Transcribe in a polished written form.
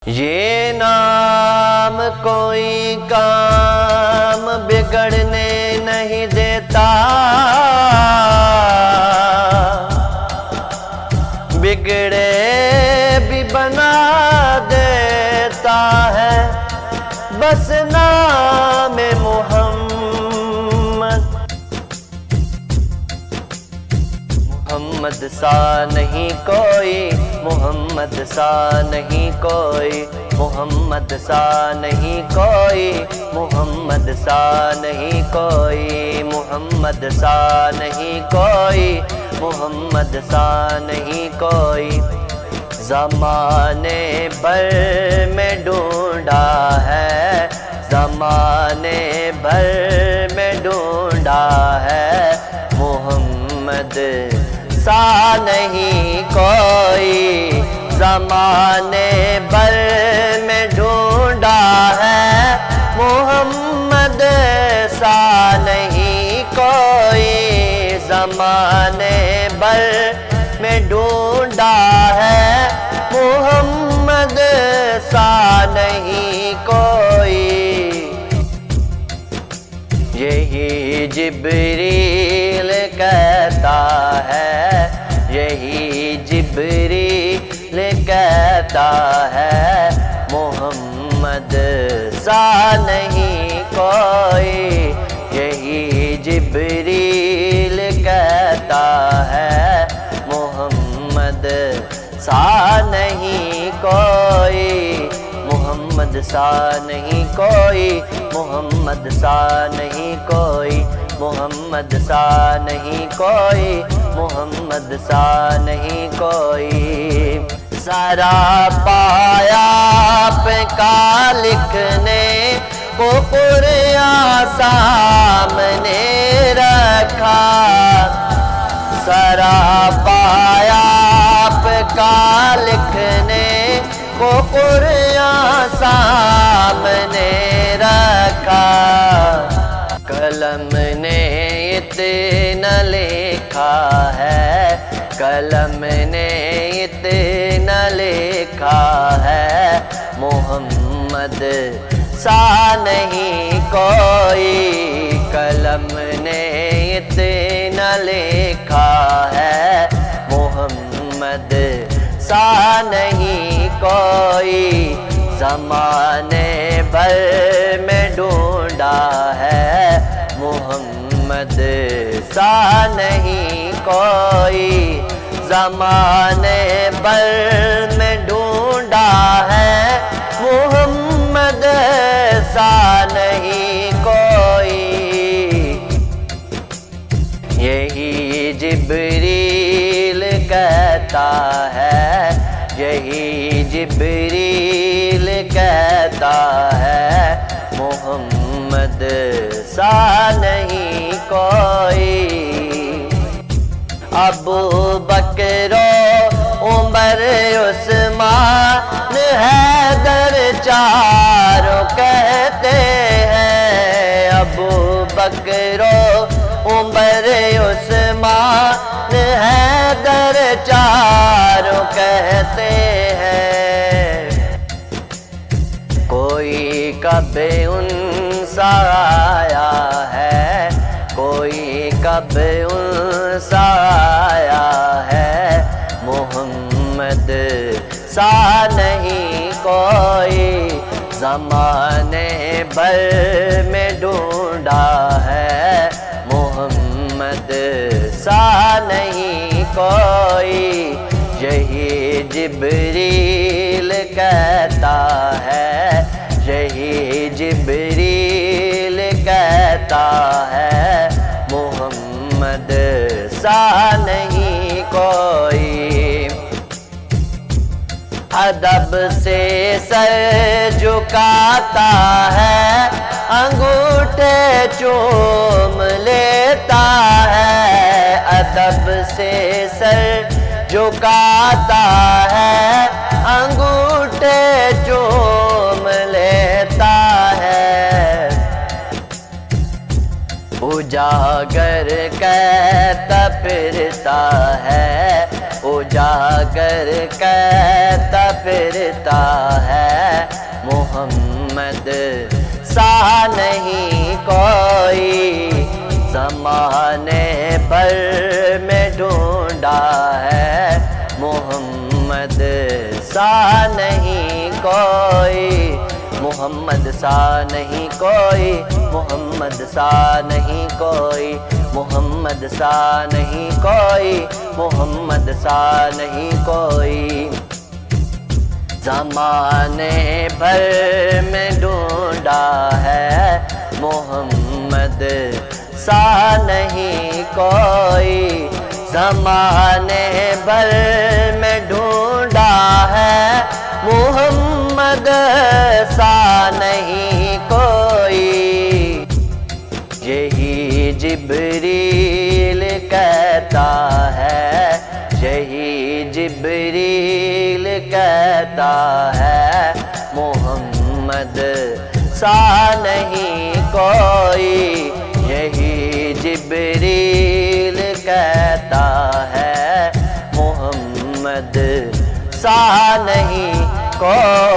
ये नाम कोई काम बिगड़ने नहीं देता, बिगड़े भी बना देता है। बस नाम मोहम्मद सा नहीं कोई, मोहम्मद सा नहीं कोई, मोहम्मद सा नहीं कोई, मोहम्मद सा नहीं कोई, मोहम्मद सा नहीं कोई, मोहम्मद सा नहीं कोई। ज़माने भर में ढूंढा है, ज़माने भर में ढूंढा है, मोहम्मद सा नहीं कोई। ज़माने भर में ढूंढा है, मोहम्मद सा नहीं कोई। ज़माने भर में ढूंढा है, मोहम्मद सा नहीं कोई। यही जिब्रील कहता है, यही जिब्रील कहता है, मोहम्मद सा नहीं कोई। यही जिब्रील कहता है, मोहम्मद सा नहीं कोई, मोहम्मद सा नहीं कोई, मोहम्मद सा नहीं कोई, मोहम्मद सा नहीं कोई, मोहम्मद सा नहीं कोई। सारा पाया आपका लिखने को कुरान सामने रखा, सारा पाया आपका लिखने को कुरान सामने रखा। कलम ने इतना लिखा है, कलम ने इतना लिखा है, मोहम्मद सा नहीं कोई। कलम ने इतना लिखा है, मोहम्मद सा नहीं कोई। ज़माने भर में ढूंढा है, मोहम्मद सा नहीं कोई। ज़माने भर में ढूंढा है, मोहम्मद सा नहीं कोई। यही जिब्रील कहता है, यही जिब्रील कहता है, मोहम्मद सा नहीं कोई। अबू बकर उमर उस्मान हैदर चारों कहते हैं। अबू बकर उमर उस्मान हैदर चारों कहते हैं। कोई कब उनसा आया है, कोई कब उनसा आया है, मोहम्मद सा नहीं कोई। ज़माने भर में ढूंढा है, मोहम्मद सा नहीं कोई। यही जिब्रील कहता है, यही जिब्रील कहता है, मोहम्मद सा नहीं कोई। अदब से सर झुकाता है, अंगूठे चूम लेता है। अदब से सर झुकाता है, अंगूठे चूम लेता है। उजागर कहता फिरता है, उजागर कहता फिरता है, मोहम्मद सा नहीं कोई, ज़माने भर में ढूंढा है, मोहम्मद सा नहीं कोई, मोहम्मद सा नहीं कोई, मोहम्मद सा नहीं कोई, मोहम्मद सा नहीं कोई, मोहम्मद सा नहीं कोई। ज़माने भर में ढूंढा है, मोहम्मद सा नहीं कोई, ज़माने भर में ढूंढा है, मोहम्मद सा नहीं कोई। यही जिब्रील कहता है, यही जिब्रील कहता है, मोहम्मद सा नहीं कोई, यही जिब्रील कहता है, मोहम्मद सा नहीं कोई।